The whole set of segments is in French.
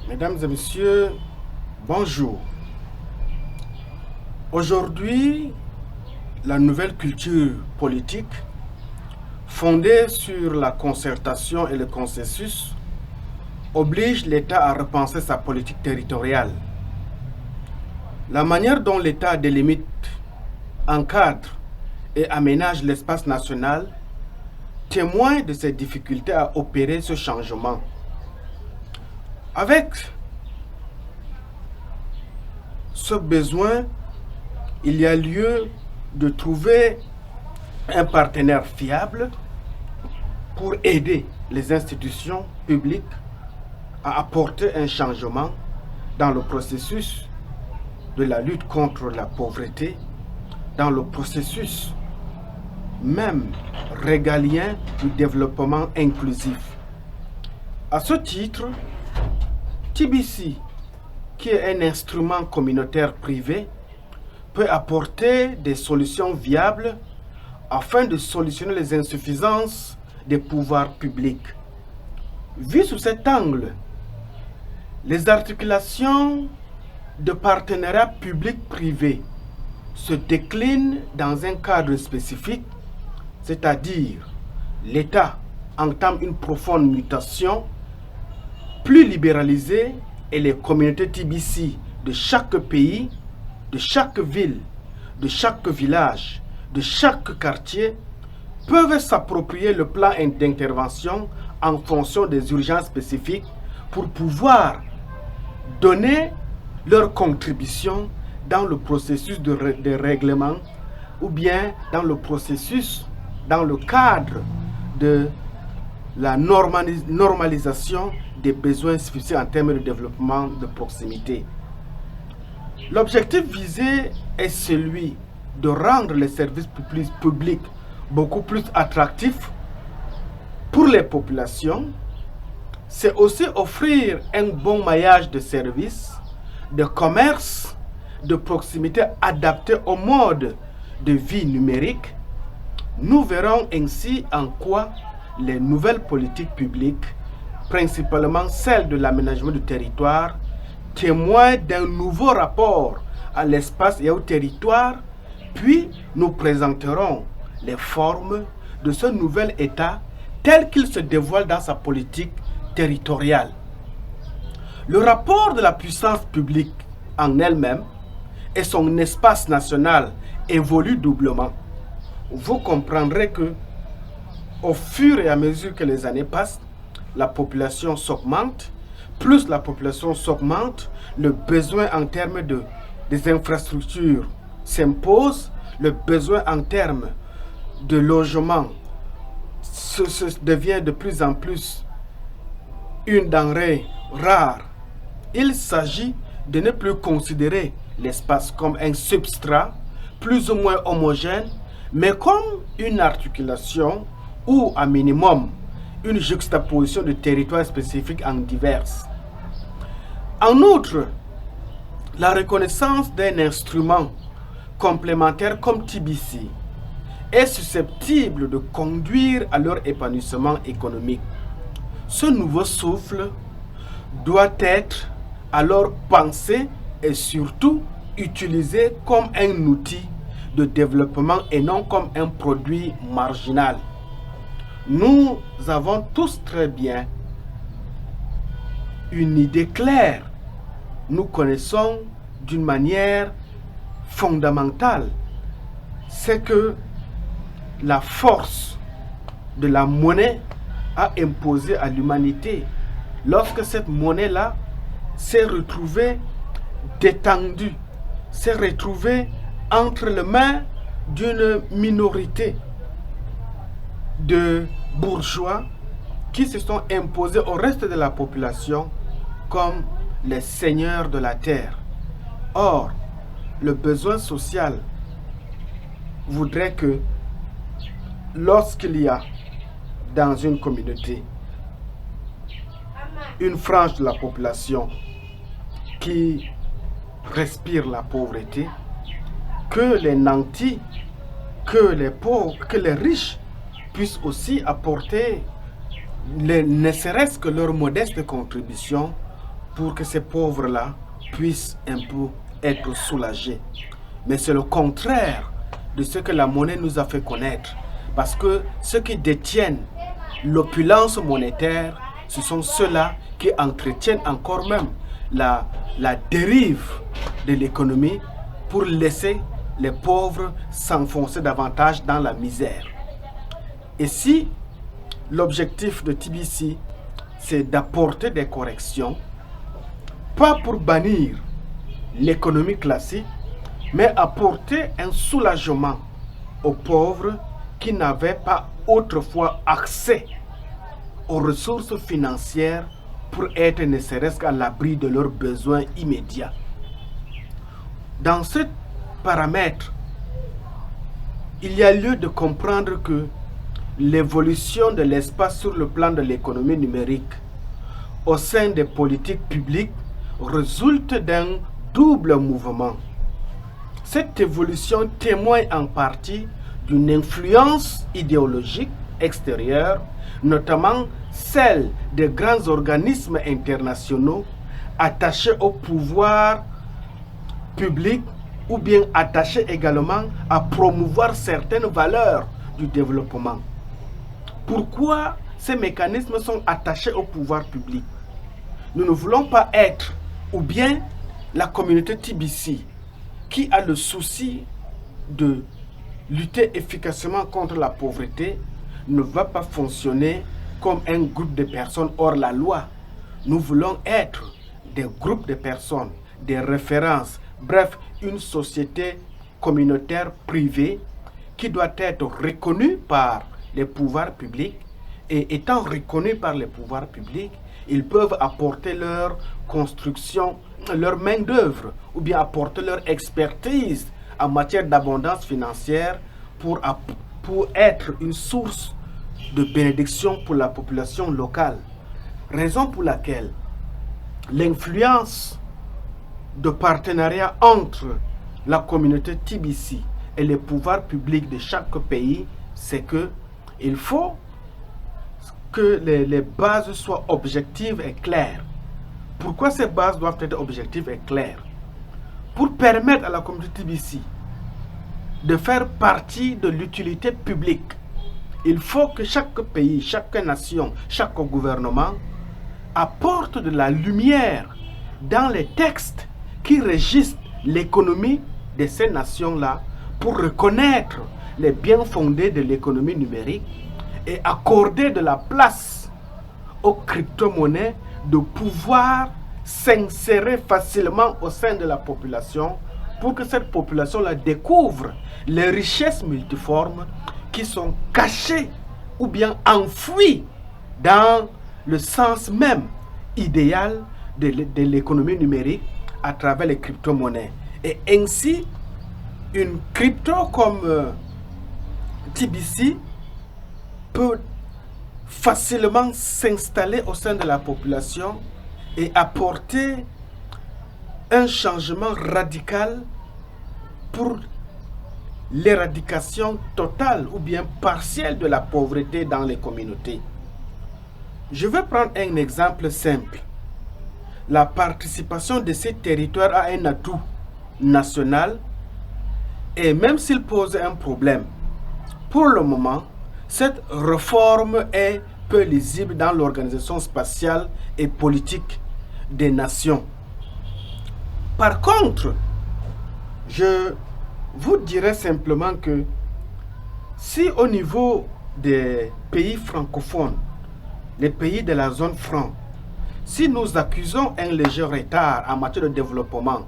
Mesdames et messieurs, bonjour. Aujourd'hui, la nouvelle culture politique, fondée sur la concertation et le consensus, oblige l'État à repenser sa politique territoriale. La manière dont l'État délimite, encadre et aménage l'espace national témoigne de ses difficultés à opérer ce changement. Avec ce besoin, il y a lieu de trouver un partenaire fiable pour aider les institutions publiques à apporter un changement dans le processus de la lutte contre la pauvreté, dans le processus même régalien du développement inclusif. À ce titre, TBC, qui est un instrument communautaire privé, peut apporter des solutions viables afin de solutionner les insuffisances des pouvoirs publics. Vu sous cet angle, les articulations de partenariat public-privé se déclinent dans un cadre spécifique, c'est-à-dire l'État entame une profonde mutation plus libéralisée et les communautés TBC de chaque pays, de chaque ville, de chaque village, de chaque quartier peuvent s'approprier le plan d'intervention en fonction des urgences spécifiques pour pouvoir donner leur contribution dans le processus de règlement ou bien dans le processus, dans le cadre de la normalisation des besoins spécifiques en termes de développement de proximité. L'objectif visé est celui de rendre les services publics beaucoup plus attractifs pour les populations. C'est aussi offrir un bon maillage de services, de commerce, de proximité adapté au mode de vie numérique. Nous verrons ainsi en quoi les nouvelles politiques publiques, principalement celles de l'aménagement du territoire, témoignent d'un nouveau rapport à l'espace et au territoire, puis nous présenterons les formes de ce nouvel État tel qu'il se dévoile dans sa politique territoriale. Le rapport de la puissance publique en elle-même et son espace national évoluent doublement. Vous comprendrez que au fur et à mesure que les années passent, la population s'augmente. Plus la population s'augmente, le besoin en termes des infrastructures s'impose, le besoin en termes de logement devient de plus en plus une denrée rare. Il s'agit de ne plus considérer l'espace comme un substrat plus ou moins homogène, mais comme une articulation ou à minimum une juxtaposition de territoires spécifiques en diverses. En outre, la reconnaissance d'un instrument complémentaire comme TBC est susceptible de conduire à leur épanouissement économique. Ce nouveau souffle doit être alors pensé et surtout utilisé comme un outil de développement et non comme un produit marginal. Nous avons tous très bien une idée claire. Nous connaissons d'une manière fondamentale, c'est que la force de la monnaie a imposé à l'humanité. Lorsque cette monnaie-là s'est retrouvée détendue, s'est retrouvée entre les mains d'une minorité de bourgeois qui se sont imposés au reste de la population comme les seigneurs de la terre. Or, le besoin social voudrait que lorsqu'il y a dans une communauté une frange de la population qui respire la pauvreté, que les nantis, que les pauvres, que les riches puissent aussi apporter ne serait-ce que leur modeste contribution pour que ces pauvres-là puissent un peu être soulagés. Mais c'est le contraire de ce que la monnaie nous a fait connaître. Parce que ceux qui détiennent l'opulence monétaire, ce sont ceux-là qui entretiennent encore même la dérive de l'économie pour laisser les pauvres s'enfoncer davantage dans la misère. Et si l'objectif de TBC, c'est d'apporter des corrections, pas pour bannir l'économie classique, mais apporter un soulagement aux pauvres qui n'avaient pas autrefois accès aux ressources financières pour être ne serait-ce qu'à l'abri de leurs besoins immédiats. Dans ce paramètre, il y a lieu de comprendre que l'évolution de l'espace sur le plan de l'économie numérique au sein des politiques publiques résulte d'un double mouvement. Cette évolution témoigne en partie d'une influence idéologique extérieure, notamment celle des grands organismes internationaux attachés au pouvoir public ou bien attachés également à promouvoir certaines valeurs du développement. Pourquoi ces mécanismes sont attachés au pouvoir public? Nous ne voulons pas être, ou bien la communauté TBC, qui a le souci de lutter efficacement contre la pauvreté, ne va pas fonctionner comme un groupe de personnes hors la loi. Nous voulons être des groupes de personnes, des références, bref, une société communautaire privée qui doit être reconnue par les pouvoirs publics, et étant reconnue par les pouvoirs publics, ils peuvent apporter leur construction, leur main d'œuvre, ou bien apporter leur expertise en matière d'abondance financière pour être une source de bénédiction pour la population locale. Raison pour laquelle l'influence de partenariat entre la communauté TBC et les pouvoirs publics de chaque pays, c'est que il faut que les bases soient objectives et claires. Pourquoi ces bases doivent être objectives et claires? Pour permettre à la communauté TBC de faire partie de l'utilité publique, il faut que chaque pays, chaque nation, chaque gouvernement apporte de la lumière dans les textes qui régissent l'économie de ces nations-là pour reconnaître les biens fondés de l'économie numérique et accorder de la place aux crypto-monnaies de pouvoir s'insérer facilement au sein de la population pour que cette population-là découvre les richesses multiformes qui sont cachées ou bien enfouies dans le sens même idéal de l'économie numérique à travers les crypto-monnaies. Et ainsi, une crypto comme TBC peut facilement s'installer au sein de la population et apporter un changement radical pour l'éradication totale ou bien partielle de la pauvreté dans les communautés. Je vais prendre un exemple simple. La participation de ces territoires a un atout national, et même s'il pose un problème, pour le moment, cette réforme est peu lisible dans l'organisation spatiale et politique des nations. Par contre, je vous dirais simplement que si au niveau des pays francophones, les pays de la zone franc, si nous accusons un léger retard en matière de développement,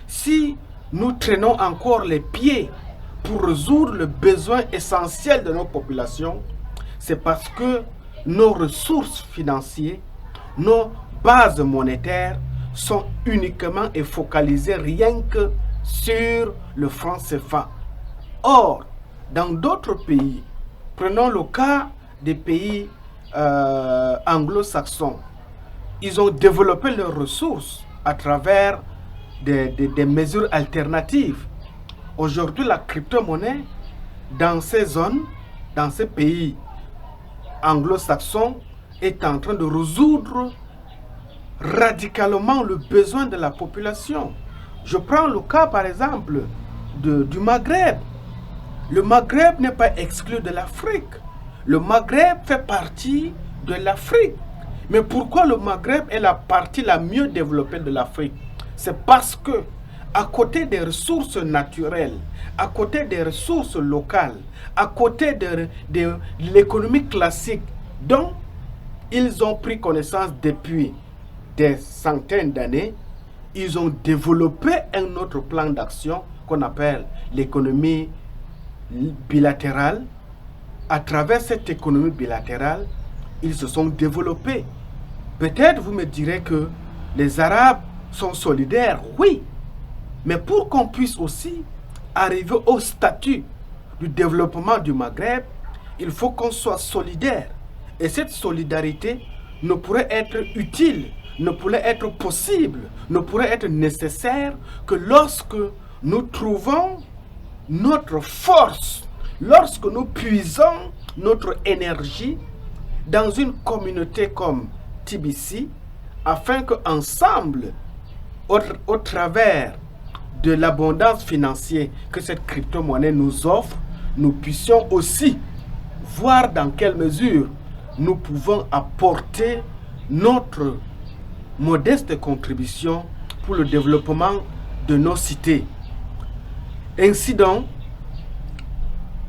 si nous traînons encore les pieds pour résoudre le besoin essentiel de nos populations, c'est parce que nos ressources financières, nos bases monétaires sont uniquement et focalisées rien que sur le franc CFA. Or, dans d'autres pays, prenons le cas des pays anglo-saxons, ils ont développé leurs ressources à travers des mesures alternatives. Aujourd'hui, la crypto-monnaie, dans ces zones, dans ces pays anglo-saxons, est en train de résoudre radicalement le besoin de la population. Je prends le cas par exemple du Maghreb. Le Maghreb n'est pas exclu de l'Afrique. Le Maghreb fait partie de l'Afrique. Mais pourquoi le Maghreb est la partie la mieux développée de l'Afrique? C'est parce que, à côté des ressources naturelles, à côté des ressources locales, à côté de l'économie classique dont ils ont pris connaissance depuis des centaines d'années, ils ont développé un autre plan d'action qu'on appelle l'économie bilatérale. À travers cette économie bilatérale, ils se sont développés. Peut-être vous me direz que les Arabes sont solidaires, oui. Mais pour qu'on puisse aussi arriver au statut du développement du Maghreb, il faut qu'on soit solidaire. Et cette solidarité ne pourrait être utile, ne pourrait être possible, ne pourrait être nécessaire que lorsque nous trouvons notre force, lorsque nous puisons notre énergie dans une communauté comme TBC, afin qu'ensemble, au travers de l'abondance financière que cette crypto-monnaie nous offre, nous puissions aussi voir dans quelle mesure nous pouvons apporter notre modeste contribution pour le développement de nos cités. Ainsi donc,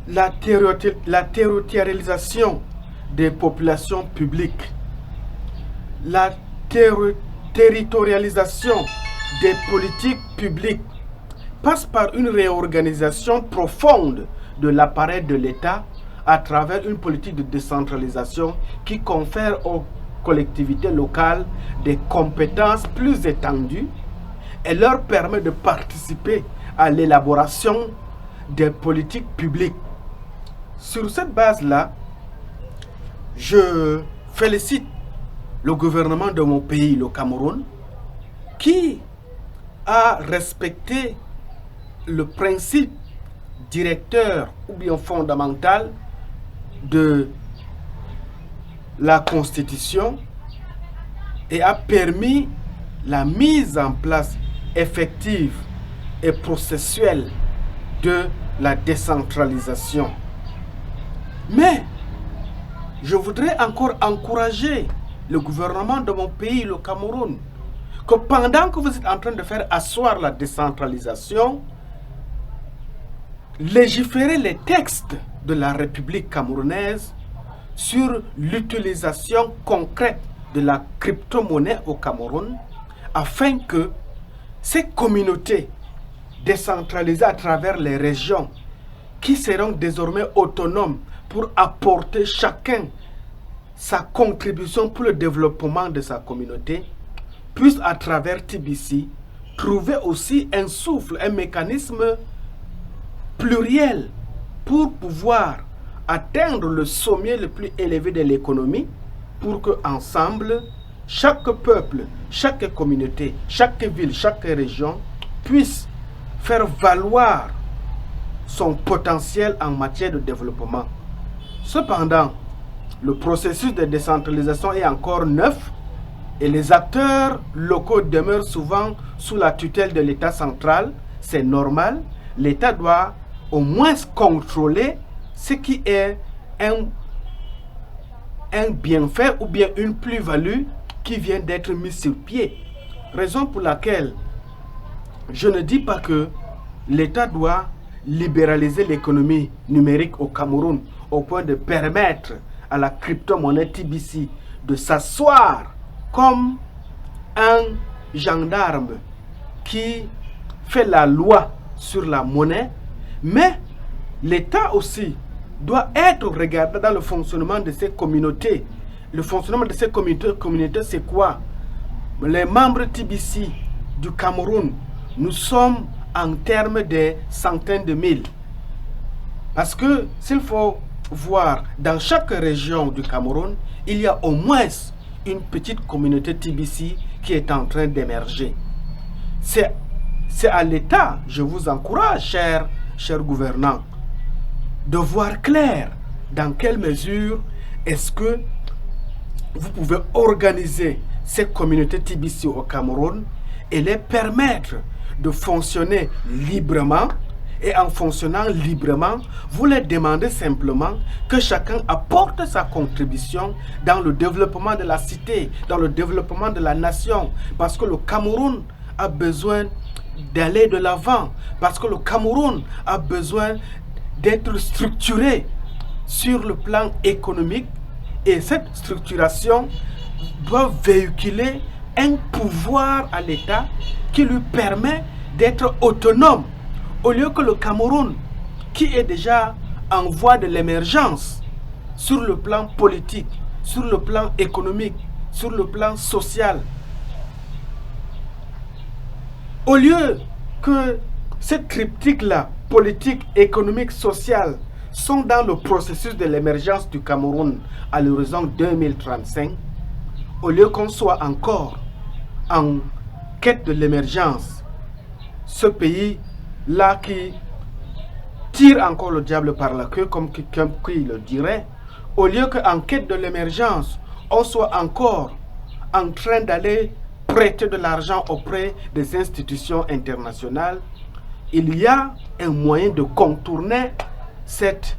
la territorialisation des populations publiques, la territorialisation des politiques publiques passe par une réorganisation profonde de l'appareil de l'État à travers une politique de décentralisation qui confère aux collectivités locales des compétences plus étendues et leur permet de participer à l'élaboration des politiques publiques. Sur cette base-là, je félicite le gouvernement de mon pays, le Cameroun, qui a respecté le principe directeur ou bien fondamental de la Constitution et a permis la mise en place effective et processuelle de la décentralisation. Mais je voudrais encore encourager le gouvernement de mon pays, le Cameroun, que pendant que vous êtes en train de faire asseoir la décentralisation, légiférer les textes de la République camerounaise sur l'utilisation concrète de la crypto-monnaie au Cameroun, afin que ces communautés décentralisées à travers les régions, qui seront désormais autonomes pour apporter chacun sa contribution pour le développement de sa communauté, puissent à travers TBC trouver aussi un souffle, un mécanisme pluriel pour pouvoir atteindre le sommet le plus élevé de l'économie, pour que ensemble, chaque peuple, chaque communauté, chaque ville, chaque région puisse faire valoir son potentiel en matière de développement. Cependant, le processus de décentralisation est encore neuf et les acteurs locaux demeurent souvent sous la tutelle de l'État central. C'est normal. L'État doit au moins contrôler ce qui est un bienfait ou bien une plus-value qui vient d'être mise sur pied. Raison pour laquelle je ne dis pas que l'État doit libéraliser l'économie numérique au Cameroun au point de permettre à la crypto-monnaie TBC de s'asseoir comme un gendarme qui fait la loi sur la monnaie, mais l'État aussi doit être regardé dans le fonctionnement de ces communautés. Le fonctionnement de ces communautés, c'est quoi? Les membres TBC du Cameroun, nous sommes en termes de centaines de mille. Parce que s'il faut voir dans chaque région du Cameroun, il y a au moins une petite communauté TBC qui est en train d'émerger. C'est à l'État, je vous encourage, chers gouvernants, de voir clair dans quelle mesure est-ce que vous pouvez organiser ces communautés TBC au Cameroun et les permettre de fonctionner librement. Et en fonctionnant librement, vous leur demandez simplement que chacun apporte sa contribution dans le développement de la cité, dans le développement de la nation. Parce que le Cameroun a besoin d'aller de l'avant. Parce que le Cameroun a besoin d'être structuré sur le plan économique. Et cette structuration doit véhiculer un pouvoir à l'État qui lui permet d'être autonome. Au lieu que le Cameroun, qui est déjà en voie de l'émergence sur le plan politique, sur le plan économique, sur le plan social, au lieu que cette triptyque-là, politique, économique, sociale, sont dans le processus de l'émergence du Cameroun à l'horizon 2035, au lieu qu'on soit encore en quête de l'émergence, ce pays-là qui tire encore le diable par la queue, comme quelqu'un qui le dirait, au lieu qu'en quête de l'émergence, on soit encore en train d'aller prêter de l'argent auprès des institutions internationales, il y a un moyen de contourner cette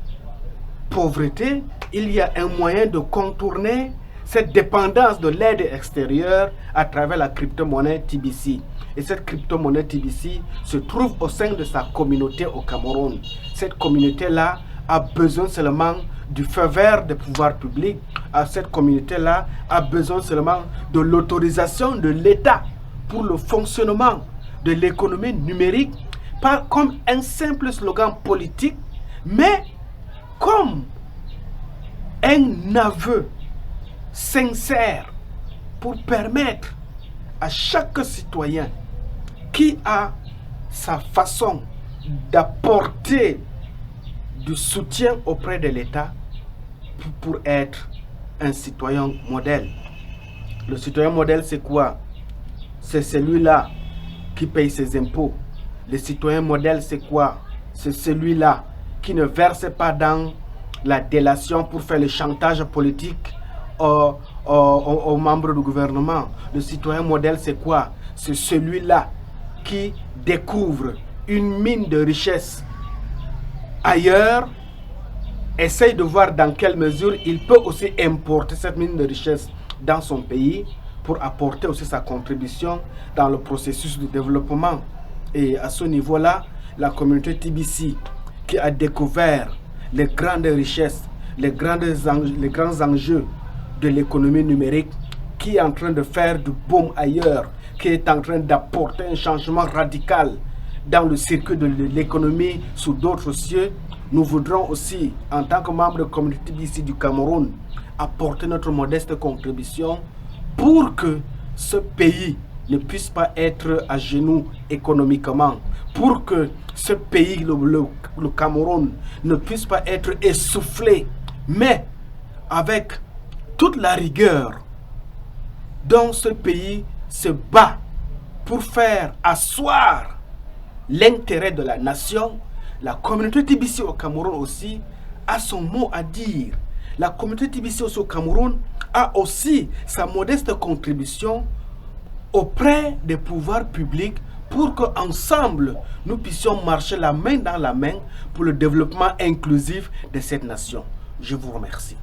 pauvreté, il y a un moyen de contourner cette dépendance de l'aide extérieure à travers la crypto-monnaie TBC. Et cette crypto-monnaie TBC se trouve au sein de sa communauté au Cameroun. Cette communauté-là a besoin seulement du feu vert des pouvoirs publics. Cette communauté-là a besoin seulement de l'autorisation de l'État pour le fonctionnement de l'économie numérique, pas comme un simple slogan politique, mais comme un aveu sincère pour permettre à chaque citoyen qui a sa façon d'apporter du soutien auprès de l'État pour être un citoyen modèle. Le citoyen modèle, c'est quoi? C'est celui-là qui paye ses impôts. Le citoyen modèle, c'est quoi? C'est celui-là qui ne verse pas dans la délation pour faire le chantage politique aux membres du gouvernement. Le citoyen modèle, c'est quoi? C'est celui-là qui découvre une mine de richesse ailleurs, essaye de voir dans quelle mesure il peut aussi importer cette mine de richesse dans son pays pour apporter aussi sa contribution dans le processus de développement. Et à ce niveau-là, la communauté TBC qui a découvert les grandes richesses, les grands enjeux de l'économie numérique, qui est en train de faire du boom ailleurs, qui est en train d'apporter un changement radical dans le circuit de l'économie sous d'autres cieux, nous voudrons aussi, en tant que membres de la communauté TBC du Cameroun, apporter notre modeste contribution pour que ce pays ne puisse pas être à genoux économiquement, pour que ce pays, le Cameroun, ne puisse pas être essoufflé, mais avec toute la rigueur dont ce pays se bat pour faire asseoir l'intérêt de la nation. La communauté TBC au Cameroun aussi a son mot à dire. La communauté TBC au Cameroun a aussi sa modeste contribution auprès des pouvoirs publics pour qu'ensemble nous puissions marcher la main dans la main pour le développement inclusif de cette nation. Je vous remercie.